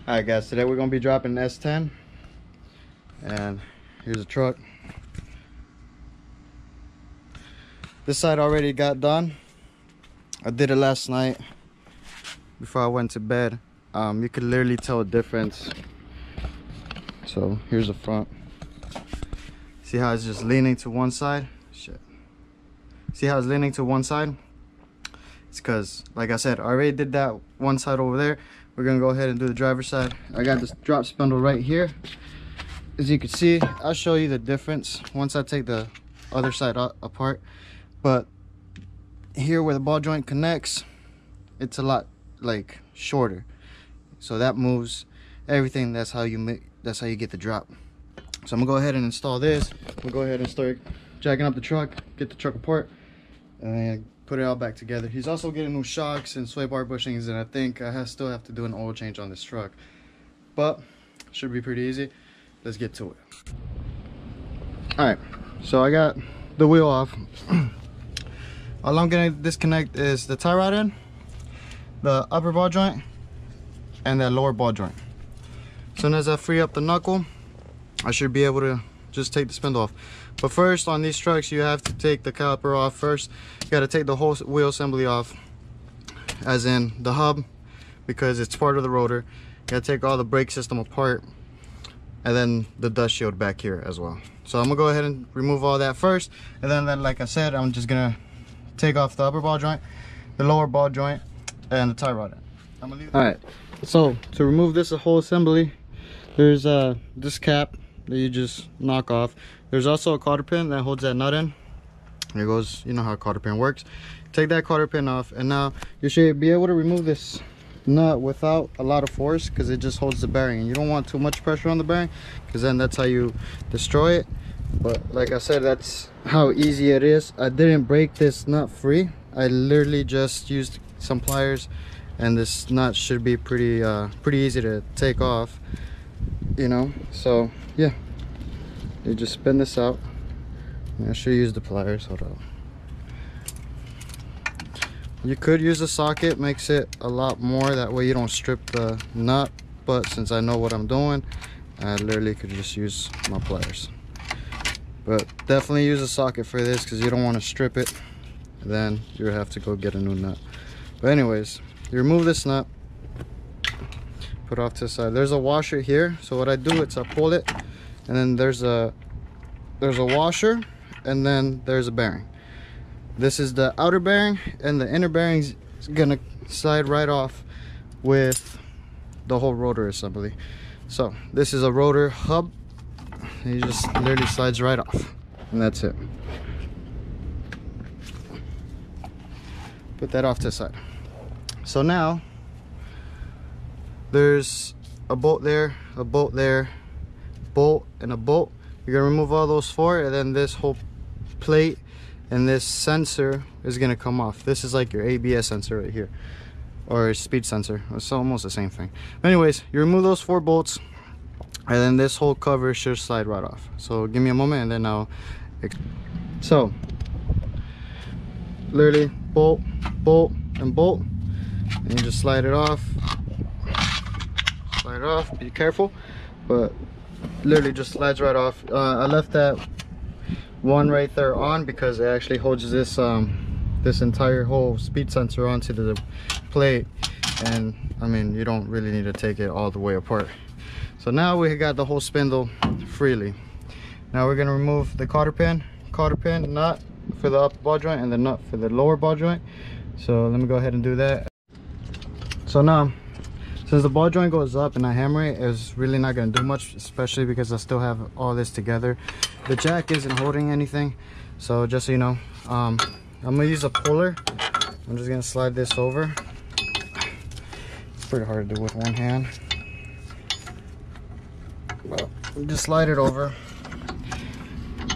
Alright guys, today we're gonna be dropping an S10, and here's a truck. This side already got done. I did it last night before I went to bed. You could literally tell a difference. So here's the front. See how it's just leaning to one side? Shit. See how it's leaning to one side? It's because, like I said, I already did that one side over there. We're gonna go ahead and do the driver's side. I got this drop spindle right here. As you can see, I'll show you the difference once I take the other side apart. But here where the ball joint connects, it's a lot like shorter. So that moves everything. That's how you get the drop. So I'm gonna go ahead and install this. We'll go ahead and start jacking up the truck, get the truck apart, and put it all back together. He's also getting new shocks and sway bar bushings, and I think I still have to do an oil change on this truck, but should be pretty easy. Let's get to it. All right, so I got the wheel off. All I'm gonna disconnect is the tie rod end, the upper ball joint, and that lower ball joint. As soon as I free up the knuckle, I should be able to just take the spindle off. But first, on these trucks, you have to take the caliper off first. You got to take the whole wheel assembly off, as in the hub, because it's part of the rotor. You got to take all the brake system apart, and then the dust shield back here as well. So I'm gonna go ahead and remove all that first, and then like I said, I'm just gonna take off the upper ball joint, the lower ball joint, and the tie rod. All right, so to remove this whole assembly, there's this cap that you just knock off. There's also a cotter pin that holds that nut in. Here goes, you know how a cotter pin works. Take that cotter pin off, and now you should be able to remove this nut without a lot of force, because it just holds the bearing, and you don't want too much pressure on the bearing, because then that's how you destroy it. But like I said, that's how easy it is. I didn't break this nut free. I literally just used some pliers, and this nut should be pretty easy to take off, you know. So yeah, you just spin this out. I should use the pliers. Hold on. You could use a socket, makes it a lot more, that way you don't strip the nut, but since I know what I'm doing, I literally could just use my pliers. But definitely use a socket for this, because you don't want to strip it, then you have to go get a new nut. But anyways, you remove this nut, put it off to the side. There's a washer here, so what I do is I pull it, and then there's a washer, and then there's a bearing. This is the outer bearing, and the inner bearing's gonna slide right off with the whole rotor assembly. So this is a rotor hub. It just literally slides right off, and that's it. Put that off to the side. So now there's a bolt there, a bolt there, bolt, and a bolt. You're gonna remove all those four, and then this whole plate and this sensor is gonna come off. This is like your ABS sensor right here, or speed sensor. It's almost the same thing. But anyways, you remove those four bolts, and then this whole cover should slide right off. So give me a moment, and then I'll. So literally bolt, bolt, and bolt, and you just slide it off. Slide it off. Be careful, but literally just slides right off. I left that one right there on because it actually holds this this entire whole speed sensor onto the plate, and I mean, you don't really need to take it all the way apart. So now we got the whole spindle freely. Now we're gonna remove the cotter pin nut for the upper ball joint, and the nut for the lower ball joint. So let me go ahead and do that. So now, since the ball joint goes up and I hammer it, it's really not going to do much, especially because I still have all this together. The jack isn't holding anything, so just so you know, I'm going to use a puller. I'm just going to slide this over. It's pretty hard to do with one hand, but just slide it over.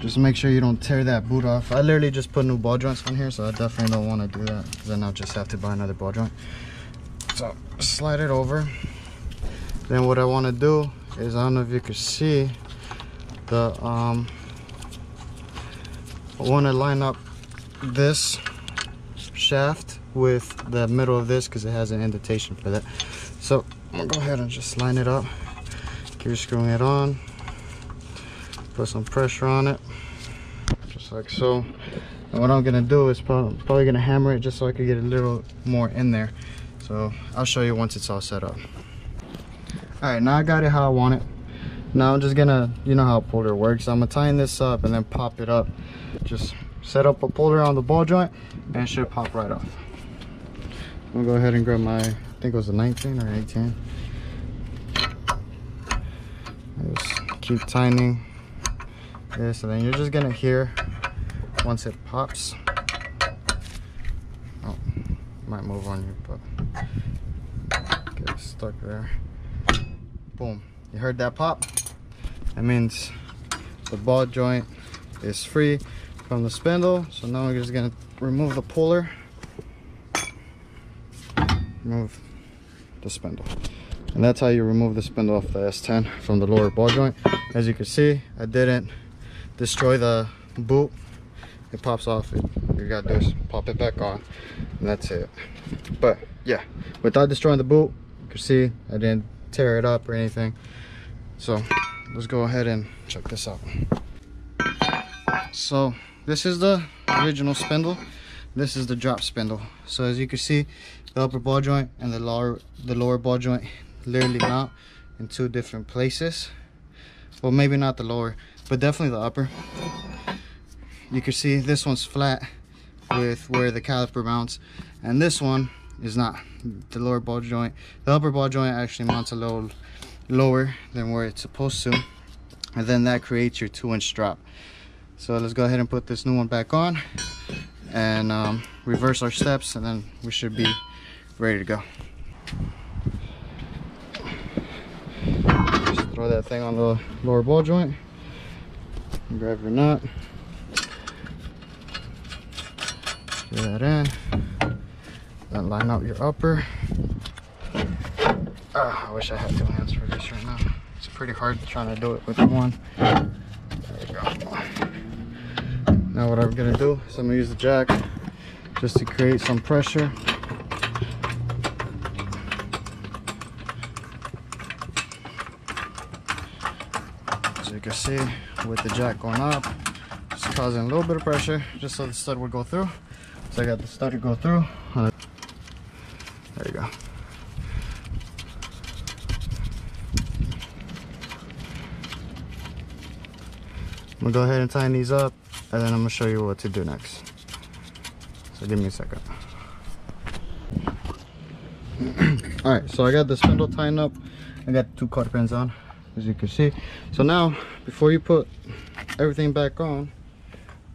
Just make sure you don't tear that boot off. I literally just put new ball joints on here, so I definitely don't want to do that, because then I'll just have to buy another ball joint. So slide it over. Then what I want to do is, I don't know if you can see the I want to line up this shaft with the middle of this because it has an indentation for that. So I'm gonna go ahead and just line it up. Keep screwing it on. Put some pressure on it, just like so. And what I'm gonna do is probably gonna hammer it just so I can get a little more in there. So I'll show you once it's all set up. All right, now I got it how I want it. Now I'm just gonna, you know how a puller works. I'm gonna tighten this up and then pop it up. Just set up a puller on the ball joint and it should pop right off. I'm gonna go ahead and grab my, I think it was a 19 or 18. Just keep tightening this, and then you're just gonna hear once it pops. Oh, might move on you, but get it stuck there. Boom, you heard that pop? That means the ball joint is free from the spindle. So now we're just gonna remove the puller, remove the spindle. And that's how you remove the spindle off the S10 from the lower ball joint. As you can see, I didn't destroy the boot. It pops off. You gotta do is pop it back on, and that's it. But yeah, without destroying the boot, you can see I didn't tear it up or anything. So let's go ahead and check this out. So this is the original spindle. This is the drop spindle. So as you can see, the upper ball joint and the lower ball joint literally mount in two different places. Well, maybe not the lower, but definitely the upper. You can see this one's flat with where the caliper mounts, and this one is not. The lower ball joint, the upper ball joint actually mounts a little lower than where it's supposed to, and then that creates your 2-inch drop. So let's go ahead and put this new one back on and reverse our steps, and then we should be ready to go. Just throw that thing on the lower ball joint, grab your nut, screw that in, then line out your upper. I wish I had 2 hands for this right now. It's pretty hard trying to do it with one. There we go. Now what I'm gonna do is I'm gonna use the jack just to create some pressure. As you can see, with the jack going up, just causing a little bit of pressure just so the stud would go through. So I got the stud to go through. There you go. I'm gonna go ahead and tighten these up, and then I'm gonna show you what to do next. So give me a second. Alright, so I got the spindle tightened up. I got 2 cotter pins on, as you can see. So now, before you put everything back on,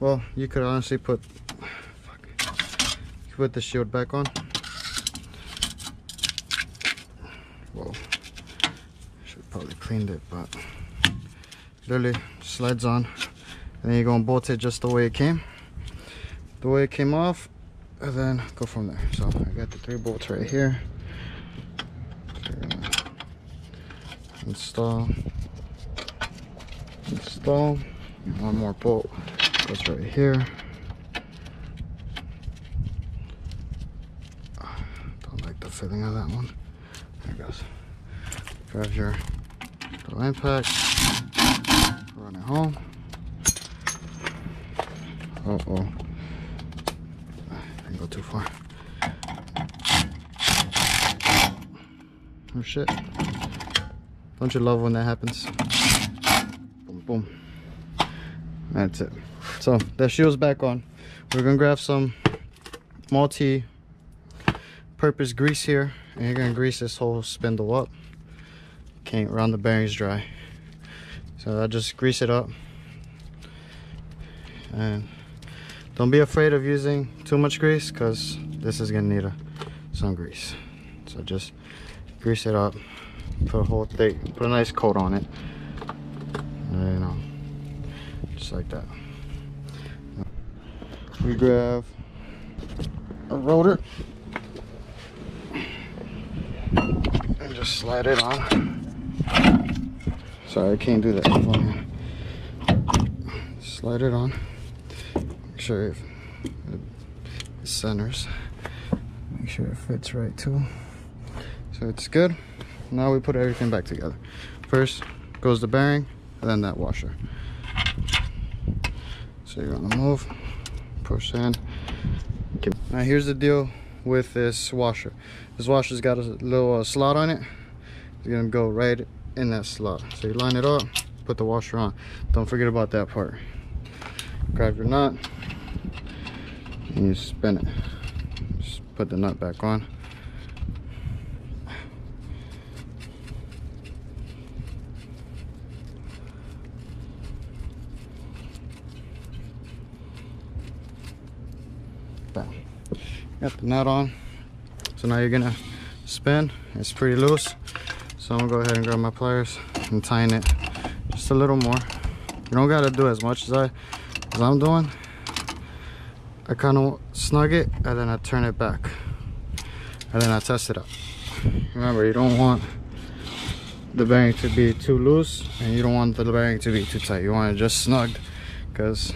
well, you could honestly put the shield back on. Whoa, should probably cleaned it, but literally slides on, and then you're gonna bolt it just the way it came off, and then go from there. So I got the 3 bolts right here. Install, one more bolt goes right here. Don't like the fitting of that one. There it goes. Grab your little impact, run it home. Uh-oh, I didn't go too far. Oh shit. Don't you love when that happens? Boom, boom. That's it. So that shield's back on. We're gonna grab some multi-purpose grease here, and you're gonna grease this whole spindle up. Can't run the bearings dry. So I just grease it up. And don't be afraid of using too much grease, because this is gonna need some grease. So just grease it up. Put a whole thing, put a nice coat on it, and, you know, just like that. We grab a rotor and just slide it on. Sorry, I can't do that. Slide it on. Make sure it's centers. Make sure it fits right too. So it's good. Now we put everything back together. First goes the bearing, and then that washer. So you're gonna move, push in. Now here's the deal with this washer. This washer's got a little slot on it. It's gonna go right in that slot. So you line it up, put the washer on. Don't forget about that part. Grab your nut and you spin it. Just put the nut back on. Bam. Got the nut on. So now you're gonna spin. It's pretty loose. So I'm gonna go ahead and grab my pliers and tighten it just a little more. You don't gotta do as much as I'm doing. I kind of snug it and then I turn it back and then I test it out. Remember, you don't want the bearing to be too loose and you don't want the bearing to be too tight. You want it just snugged, because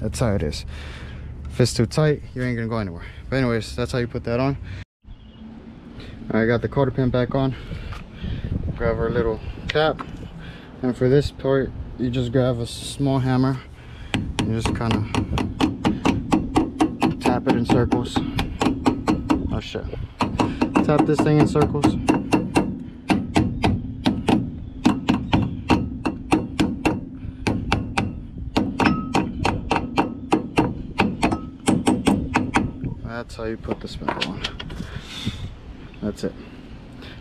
that's how it is. If it's too tight, you ain't gonna go anywhere. But anyways, that's how you put that on. I got the quarter pin back on. Grab our little cap, and for this part you just grab a small hammer and just kind of tap it in circles. Oh shit. Tap this thing in circles. That's how you put the spindle on. That's it.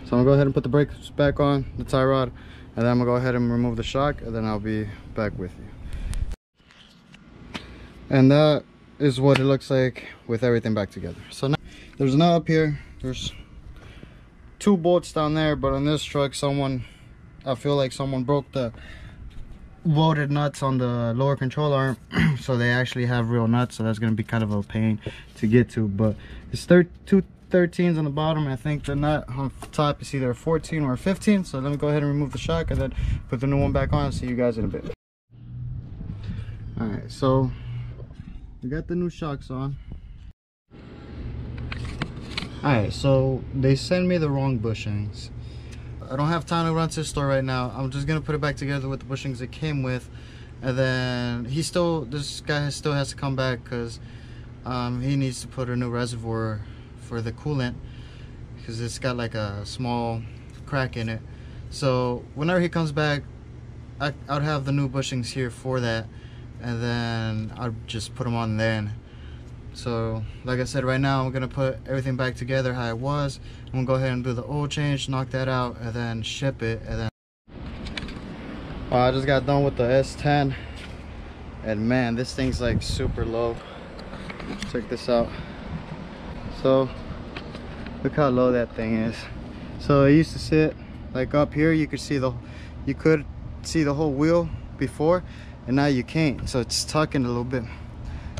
So I'm gonna go ahead and put the brakes back on, the tie rod, and then I'm gonna go ahead and remove the shock, and then I'll be back with you. And that is what it looks like with everything back together. So now there's a nut up here, there's 2 bolts down there, but on this truck I feel like someone broke the welded nuts on the lower control arm. So they actually have real nuts, so that's gonna be kind of a pain to get to. But it's 2 13s on the bottom. I think the nut on top is either a 14 or a 15. So let me go ahead and remove the shock and then put the new one back on and see you guys in a bit. All right, so we got the new shocks on. All right, so they sent me the wrong bushings. I don't have time to run to the store right now. I'm just gonna put it back together with the bushings it came with, and then this guy still has to come back because he needs to put a new reservoir for the coolant, because it's got like a small crack in it. So whenever he comes back, I'd have the new bushings here for that, and then I'll just put them on then. So like I said, right now I'm gonna put everything back together how it was. I'm gonna go ahead and do the oil change, knock that out, and then ship it. And then I just got done with the S10, and man, this thing's like super low. Check this out. So look how low that thing is. So it used to sit like up here. You could see the whole wheel before, and now you can't. So it's tucking a little bit.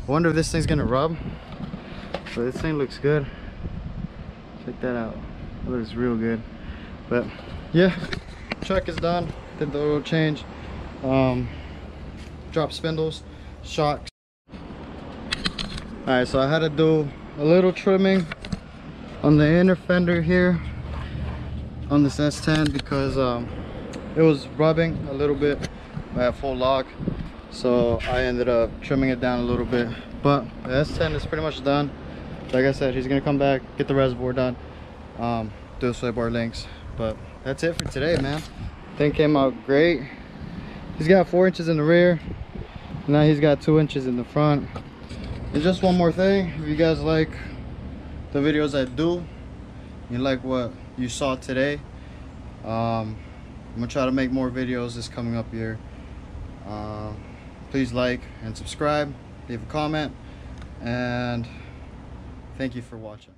I wonder if this thing's gonna rub. But this thing looks good. Check that out. It looks real good. But yeah, truck is done. Did the oil change. Drop spindles, shocks. Alright, so I had to do a little trimming on the inner fender here on this S10 because it was rubbing a little bit at full lock. So I ended up trimming it down a little bit, but the S10 is pretty much done. Like I said, he's gonna come back, get the reservoir done, do the sway bar links. But that's it for today, man. Thing came out great. He's got 4 inches in the rear, now he's got 2 inches in the front. And just one more thing, if you guys like the videos I do, you like what you saw today, I'm gonna try to make more videos this coming up year. Please like and subscribe, leave a comment, and thank you for watching.